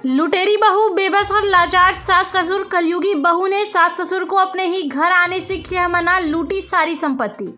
लुटेरी बहू, बेबस और लाचार सास ससुर। कलयुगी बहू ने सास ससुर को अपने ही घर आने से किया मना, लूटी सारी संपत्ति।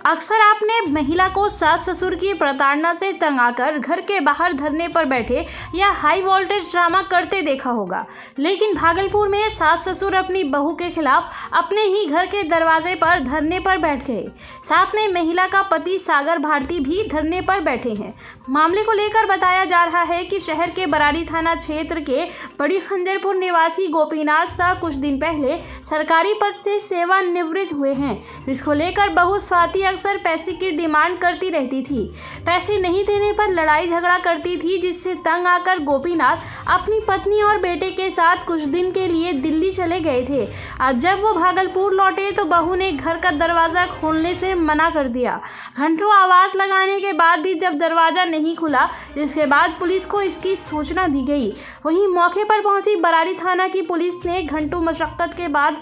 अक्सर आपने महिला को सास ससुर की प्रताड़ना से तंग आकर घर के बाहर धरने पर बैठे या हाई वोल्टेज ड्रामा करते देखा होगा। लेकिन भागलपुर में सास ससुर अपनी बहू के खिलाफ अपने ही घर के दरवाजे पर धरने पर बैठ गए। साथ में महिला का पति सागर भारती भी धरने पर बैठे हैं। मामले को लेकर बताया जा रहा है कि शहर के बराड़ी थाना क्षेत्र के बड़ी खंजरपुर निवासी गोपीनाथ शाह कुछ दिन पहले सरकारी पद से सेवानिवृत्त हुए हैं, जिसको लेकर बहू स्वाति अक्सर पैसे की डिमांड करती रहती थी। पैसे नहीं देने पर लड़ाई झगड़ा करती थी, जिससे तंग आकर गोपीनाथ अपनी पत्नी और बेटे के साथ कुछ दिन के लिए दिल्ली चले गए थे। आज जब वो भागलपुर लौटे तो बहू ने घर का दरवाज़ा खोलने से मना कर दिया। घंटों आवाज़ लगाने के बाद भी जब दरवाज़ा नहीं खुला, जिसके बाद पुलिस को इसकी सूचना दी गई। वहीं मौके पर पहुंची बराड़ी थाना की पुलिस ने घंटों मशक्कत के बाद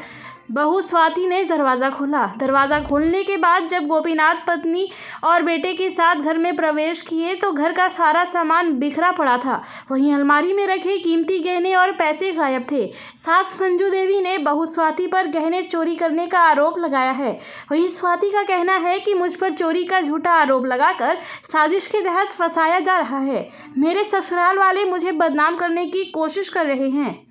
बहू स्वाति ने दरवाज़ा खोला। दरवाज़ा खोलने के बाद जब गोपीनाथ पत्नी और बेटे के साथ घर में प्रवेश किए तो घर का सारा सामान बिखरा पड़ा था। वहीं अलमारी में रखे कीमती गहने और पैसे गायब थे। सास मंजू देवी ने बहू स्वाति पर गहने चोरी करने का आरोप लगाया है। वहीं स्वाति का कहना है कि मुझ पर चोरी का झूठा आरोप लगाकर साजिश के तहत फंसाया जा रहा है। मेरे ससुराल वाले मुझे बदनाम करने की कोशिश कर रहे हैं।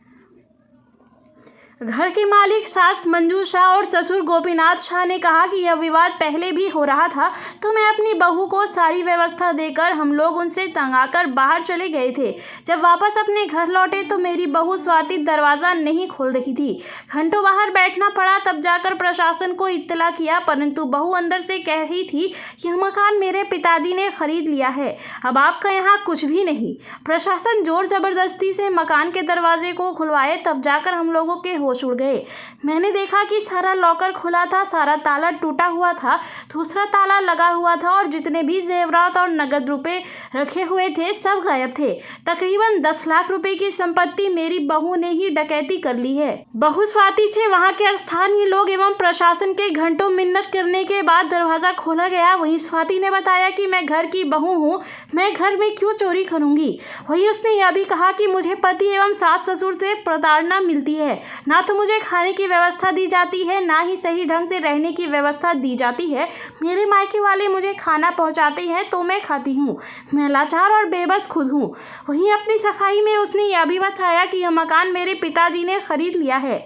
घर के मालिक सास मंजू शाह और ससुर गोपीनाथ शाह ने कहा कि यह विवाद पहले भी हो रहा था, तो मैं अपनी बहू को सारी व्यवस्था देकर हम लोग उनसे तंग आकर बाहर चले गए थे। जब वापस अपने घर लौटे तो मेरी बहू स्वाति दरवाज़ा नहीं खोल रही थी। घंटों बाहर बैठना पड़ा, तब जाकर प्रशासन को इत्तला किया, परंतु बहू अंदर से कह रही थी यह मकान मेरे पिताजी ने खरीद लिया है, अब आपका यहाँ कुछ भी नहीं। प्रशासन जोर जबरदस्ती से मकान के दरवाजे को खुलवाए, तब जाकर हम लोगों के होश उड़ गए। मैंने देखा कि सारा लॉकर खुला था, सारा ताला टूटा हुआ था, दूसरा ताला लगा हुआ था और जितने भी जेवरात और नगद रुपए रखे हुए थे सब गायब थे। तकरीबन 10 लाख रुपए की संपत्ति मेरी बहू ने ही डकैती कर ली है। बहू स्वाति से वहां के स्थानीय लोग एवं प्रशासन के घंटों मिन्नत करने के बाद दरवाजा खोला गया। वहीं स्वाति ने बताया कि मैं घर की बहू हूँ, मैं घर में क्यों चोरी करूंगी। वहीं उसने यह भी कहा कि मुझे पति एवं सास ससुर से प्रताड़ना मिलती है, ना तो मुझे खाने की व्यवस्था दी जाती है, ना ही सही ढंग से रहने की व्यवस्था दी जाती है। मेरे मायके वाले मुझे खाना पहुंचाते हैं तो मैं खाती हूँ। मैं लाचार और बेबस खुद हूँ। वहीं अपनी सफाई में उसने यह भी बताया कि यह मकान मेरे पिताजी ने खरीद लिया है।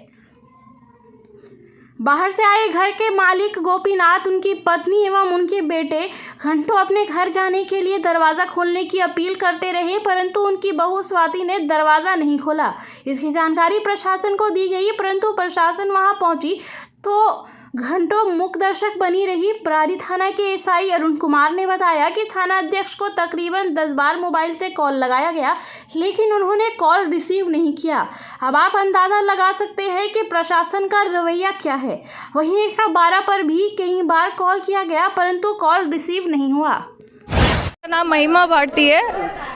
बाहर से आए घर के मालिक गोपीनाथ, उनकी पत्नी एवं उनके बेटे घंटों अपने घर जाने के लिए दरवाज़ा खोलने की अपील करते रहे, परंतु उनकी बहू स्वाति ने दरवाज़ा नहीं खोला। इसकी जानकारी प्रशासन को दी गई, परंतु प्रशासन वहां पहुंची तो घंटों मूक दर्शक बनी रही। बराड़ी थाना के एसआई अरुण कुमार ने बताया कि थाना अध्यक्ष को तकरीबन 10 बार मोबाइल से कॉल लगाया गया, लेकिन उन्होंने कॉल रिसीव नहीं किया। अब आप अंदाज़ा लगा सकते हैं कि प्रशासन का रवैया क्या है। वहीं 112 पर भी कई बार कॉल किया गया, परंतु कॉल रिसीव नहीं हुआ। नाम महिमा भारती है।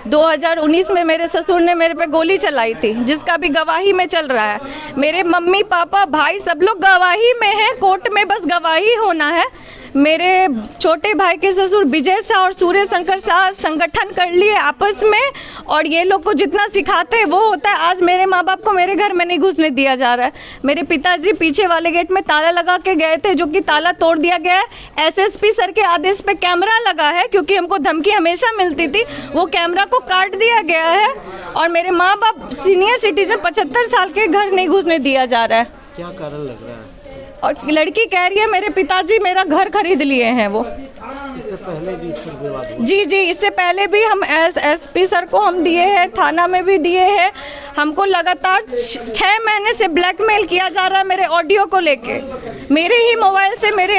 2019 में मेरे ससुर ने मेरे पे गोली चलाई थी, जिसका भी गवाही में चल रहा है। मेरे मम्मी पापा भाई सब लोग गवाही में हैं, कोर्ट में बस गवाही होना है। मेरे छोटे भाई के ससुर विजय शाह और सूर्य शंकर शाह संगठन कर लिए आपस में, और ये लोग को जितना सिखाते हैं वो होता है। आज मेरे माँ बाप को मेरे घर में नहीं घुसने दिया जा रहा है। मेरे पिताजी पीछे वाले गेट में ताला लगा के गए थे, जो कि ताला तोड़ दिया गया है। एसएसपी सर के आदेश पे कैमरा लगा है, क्योंकि हमको धमकी हमेशा मिलती थी, वो कैमरा को काट दिया गया है। और मेरे माँ बाप सीनियर सिटीजन 75 साल के घर नहीं घुसने दिया जा रहा है। क्या कारण लग रहा है? और लड़की कह रही है मेरे पिताजी मेरा घर खरीद लिए हैं। वो इससे पहले भी इस पर विवाद हुआ? जी, इससे पहले भी हम एसपी सर को हम दिए हैं, थाना में भी दिए हैं। हमको लगातार 6 महीने से ब्लैकमेल किया जा रहा है मेरे ऑडियो को लेके। मेरे ही मोबाइल से मेरे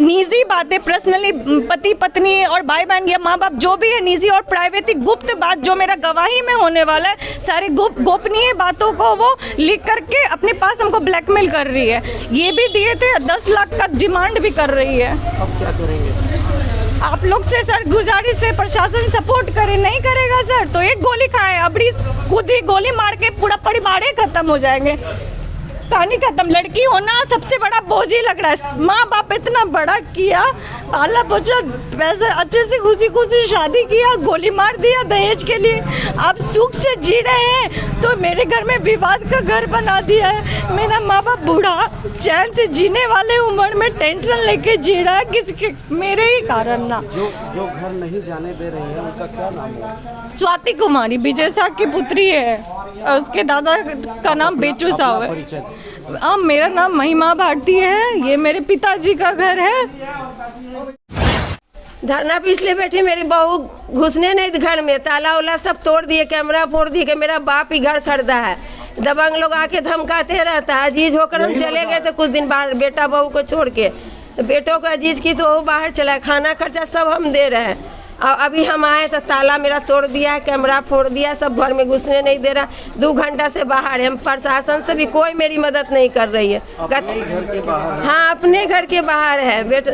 निजी बातें, पर्सनली पति पत्नी और भाई बहन या माँ बाप जो भी है, निजी और प्राइवेट गुप्त बात जो मेरा गवाही में होने वाला है, सारी गोपनीय बातों को वो लिख करके अपने पास हमको ब्लैकमेल कर रही है। ये भी दिए थे, 10 लाख का डिमांड भी कर रही है। अब क्या करेंगे? आप लोग से सर गुजारिश है, प्रशासन सपोर्ट करे। नहीं करेगा सर तो एक गोली खाए, अबड़ी खुद ही गोली मार के पूरा परिवार खत्म हो जाएंगे। कहानी खत्म। लड़की होना सबसे बड़ा बोझ ही लग रहा है। माँ बाप इतना बड़ा किया, पाला पोछा, पैसे अच्छे से खुशी खुशी शादी किया, गोली मार दिया दहेज के लिए। अब सुख से जी रहे हैं तो मेरे घर में विवाद का घर बना दिया है। मेरा माँ बाप बूढ़ा चैन से जीने वाले उम्र में टेंशन लेके जी रहा है, किसके मेरे ही कारण ना। जो घर नहीं जाने दे रही है उनका क्या नाम है? स्वाति कुमारी विजय साहब की पुत्री है और उसके दादा का नाम बेचू साहब है। परिचय? मेरा नाम महिमा भारती है, ये मेरे पिताजी का घर है। धरना पे इसलिए बैठी, मेरी बहू घुसने नहीं दी घर में, ताला उला सब तोड़ दिए, कैमरा फोड़ दिए कि मेरा बाप ही घर खरीदा है। दबंग लोग आके धमकाते रहता है। अजीज होकर हम चले गए थे कुछ दिन बाहर बेटा बहू को छोड़ के, तो बेटों को अजीज की तो वो बाहर चला, खाना खर्चा सब हम दे रहे हैं। और अभी हम आए तो ताला मेरा तोड़ दिया है, कैमरा फोड़ दिया, सब घर में घुसने नहीं दे रहा। 2 घंटा से बाहर है। हम प्रशासन से भी कोई मेरी मदद नहीं कर रही है। घर के बाहर? हाँ, अपने घर के बाहर है। बेटा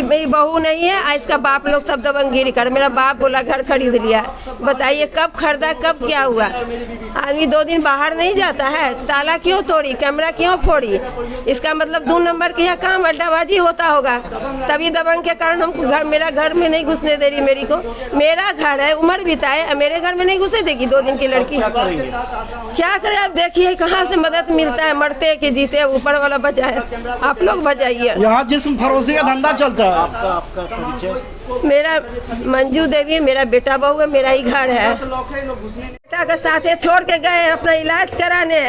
मेरी बहू नहीं है और इसका बाप लोग सब दबंगगिरी कर। मेरा बाप बोला घर खरीद लिया। बताइए कब खरीदा, कब क्या हुआ? आदमी 2 दिन बाहर नहीं जाता है, ताला क्यों तोड़ी, कैमरा क्यों फोड़ी? इसका मतलब 2 नंबर के यहाँ काम अड्डाबाजी होता होगा, तभी दबंग के कारण हमको घर, मेरा घर में नहीं घुसने दे रही। को मेरा घर है, उम्र बिताए, मेरे घर में नहीं घुसे देगी 2 दिन की लड़की। क्या करे आप देखिए कहाँ से मदद मिलता है, मरते कि जीते ऊपर वाला बचाए। आप लोग बचाइए। यहाँ जिस्म फरोशी का धंधा चलता है। आपका परिचय? मेरा मंजू देवी, मेरा बेटा बहू है, मेरा ही घर है। बेटा के साथे छोड़ के गए अपना इलाज कराने,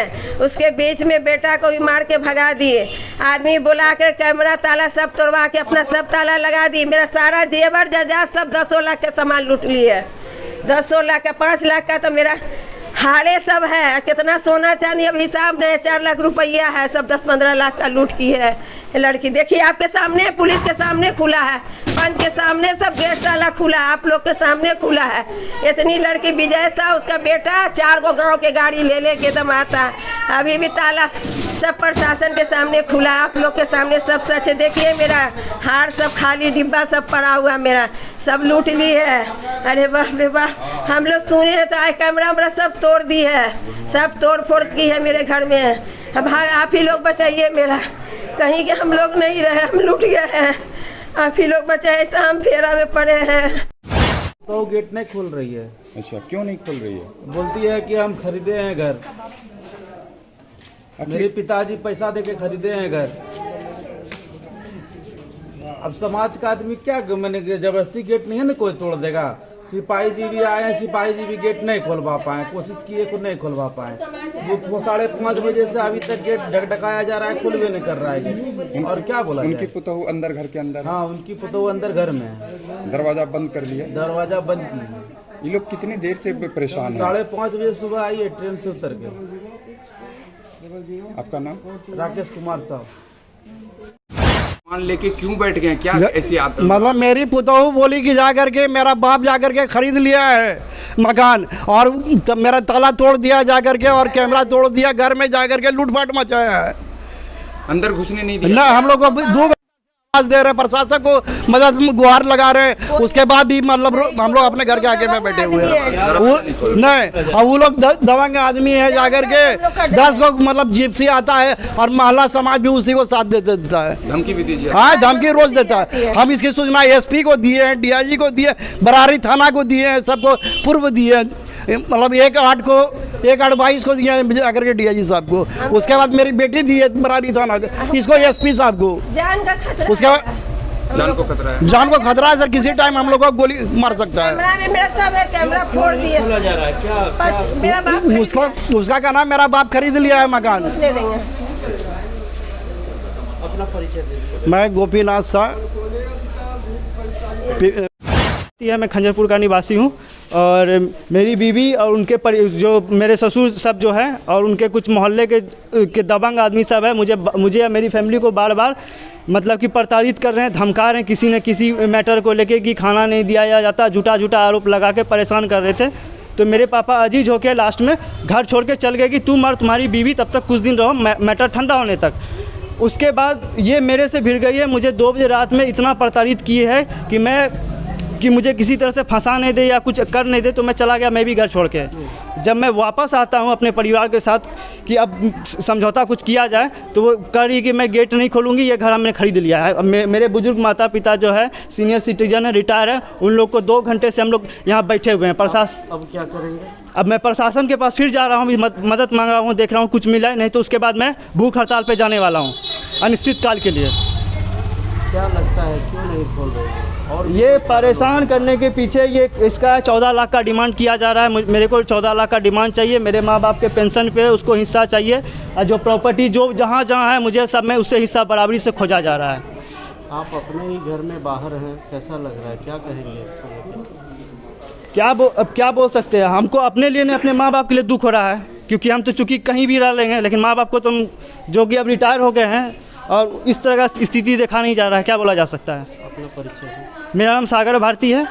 उसके बीच में बेटा को भी मार के भगा दिए। आदमी बुला कर कैमरा ताला सब तोड़वा के अपना सब ताला लगा दी। मेरा सारा जेवर जजा सब 10 लाख के सामान लूट लिए। 10 लाख का, 5 लाख का तो मेरा हारे सब है। कितना सोना चांदी अब हिसाब नहीं, 4 लाख रुपया है, सब 10-15 लाख का लूट की है लड़की। देखिए आपके सामने, पुलिस के सामने खुला है, पंच के सामने सब गेट ताला खुला है, आप लोग के सामने खुला है। इतनी लड़की विजय साह, उसका बेटा 4 गो गाँव के गाड़ी ले ले के दम आता है। अभी भी ताला सब प्रशासन के सामने खुला, आप लोग के सामने सब सच है। देखिए मेरा हार सब खाली डिब्बा सब पड़ा हुआ, मेरा सब लूट ली है। अरे बाप रे बाप, हम लोग सुने तो आए कैमरा वैमरा सब तोड़ दी है, सब तोड़ फोड़ की है मेरे घर में। अब आप ही लोग बचाइए मेरा, कहीं के हम लोग नहीं रहे, हम लूट गए हैं। आप ही लोग बचाए, ऐसा हम फेरा में पड़े हैं। तो गेट नहीं खोल रही है। अच्छा, क्यों नहीं खोल रही है? बोलती है कि हम खरीदे हैं घर, मेरे पिताजी पैसा देके खरीदे हैं घर। अब समाज का आदमी क्या, मैंने जबरदस्ती गेट नहीं है ना कोई तोड़ देगा। सिपाही जी भी आए हैं, सिपाही जी भी गेट नहीं खोलवा पाए, कोशिश किए को नहीं खोलवा पाए। वो 5:30 बजे से अभी तक गेट ढकढकाया जा रहा है, खुलवे नहीं कर रहा है गेट। और क्या बोला उनकी पुतहू अंदर घर के अंदर? हाँ, उनकी पुतहू अंदर घर में है। दरवाजा बंद कर लिया? दरवाजा बंद की। ये लोग कितनी देर से परेशान हैं? 5:30 बजे सुबह आई है ट्रेन से उतर के। आपका नाम? राकेश कुमार साहब। मान लेके क्यों बैठ गए, क्या ऐसी आदत? मतलब मेरी पुतहू बोली कि जा करके मेरा बाप जा करके खरीद लिया है मकान, और मेरा ताला तोड़ दिया जा करके, और कैमरा तोड़ दिया, घर में जा करके लूटपाट मचाया है। अंदर घुसने नहीं दिया? ना, हम लोग को 2 दे रहे, प्रशासन को मदद गुहार लगा रहे, उसके बाद भी मतलब हम लोग अपने घर के आगे में बैठे हुए हैं। नहीं, और वो लोग दबंग आदमी है, जाकर के 10 लोग मतलब जिप्सी आता है, और महिला समाज भी उसी को साथ देता है। धमकी भी दीजिए? हाँ, धमकी रोज देता है। हम इसकी सूचना SP को दिए हैं, DIG को दिए, बरारी थाना को दिए हैं, सबको पूर्व दिए हैं। मतलब 1/8-22 को दिया है जाकर के DIG साहब को। उसके बाद मेरी बेटी दी है बरारी थाना को, इसको SP साहब को। जान का खतरा, उसके बाद जान को खतरा है? जान को खतरा है सर, किसी टाइम हम लोग को गोली मार सकता है। कैमरा में मेरा सब है, कैमरा फोड़ दिए। खोला जा रहा है क्या? मेरा बाप उसका क्या नाम, मेरा बाप खरीद लिया है मकान। घुसने देंगे। अपना परिचय दे दीजिए। मैं गोपीनाथ शाह, मैं खंजरपुर का निवासी हूँ, और मेरी बीवी और उनके जो मेरे ससुर सब जो है, और उनके कुछ मोहल्ले के दबंग आदमी सब है, मुझे मेरी फैमिली को बार बार मतलब कि प्रताड़ित कर रहे हैं, धमका रहे हैं किसी न किसी मैटर को लेके कि खाना नहीं दिया जाता, झूठा आरोप लगा के परेशान कर रहे थे। तो मेरे पापा अजीज होकर लास्ट में घर छोड़ के चल गए कि तुम और तुम्हारी बीवी तब तक कुछ दिन रहो, मैटर ठंडा होने तक। उसके बाद ये मेरे से भिड़ गई है, मुझे 2 बजे रात में इतना प्रताड़ित किए है कि मैं कि मुझे किसी तरह से फंसा नहीं दे या कुछ कर नहीं दे, तो मैं चला गया मैं भी घर छोड़ के। जब मैं वापस आता हूँ अपने परिवार के साथ कि अब समझौता कुछ किया जाए, तो वो कह रही कि मैं गेट नहीं खोलूँगी, ये घर हमने खरीद लिया है। अब मेरे बुजुर्ग माता पिता जो है सीनियर सिटीजन है, रिटायर है, उन लोग को 2 घंटे से हम लोग यहाँ बैठे हुए हैं। प्रशासन अब क्या करेंगे? अब मैं प्रशासन के पास फिर जा रहा हूँ, मदद मांगा हूँ, देख रहा हूँ कुछ मिला है, नहीं तो उसके बाद मैं भूख हड़ताल पे जाने वाला हूँ अनिश्चित काल के लिए। क्या लगता है क्यों नहीं खोल रहे हैं? और ये परेशान करने के पीछे ये इसका 14 लाख का डिमांड किया जा रहा है। मेरे को 14 लाख का डिमांड चाहिए, मेरे माँ बाप के पेंशन पे उसको हिस्सा चाहिए, और जो प्रॉपर्टी जो जहाँ जहाँ है मुझे सब में उससे हिस्सा बराबरी से खोजा जा रहा है। आप अपने ही घर में बाहर हैं, कैसा लग रहा है, क्या कहेंगे इसको लेकर? अब क्या बोल सकते हैं, हमको अपने लिए नहीं अपने माँ बाप के लिए दुख हो रहा है, क्योंकि हम तो चूँकि कहीं भी रह लेंगे, लेकिन माँ बाप को तो जो कि अब रिटायर हो गए हैं और इस तरह का स्थिति देखा नहीं जा रहा है, क्या बोला जा सकता है। अपना परिचय है? मेरा नाम सागर भारती है।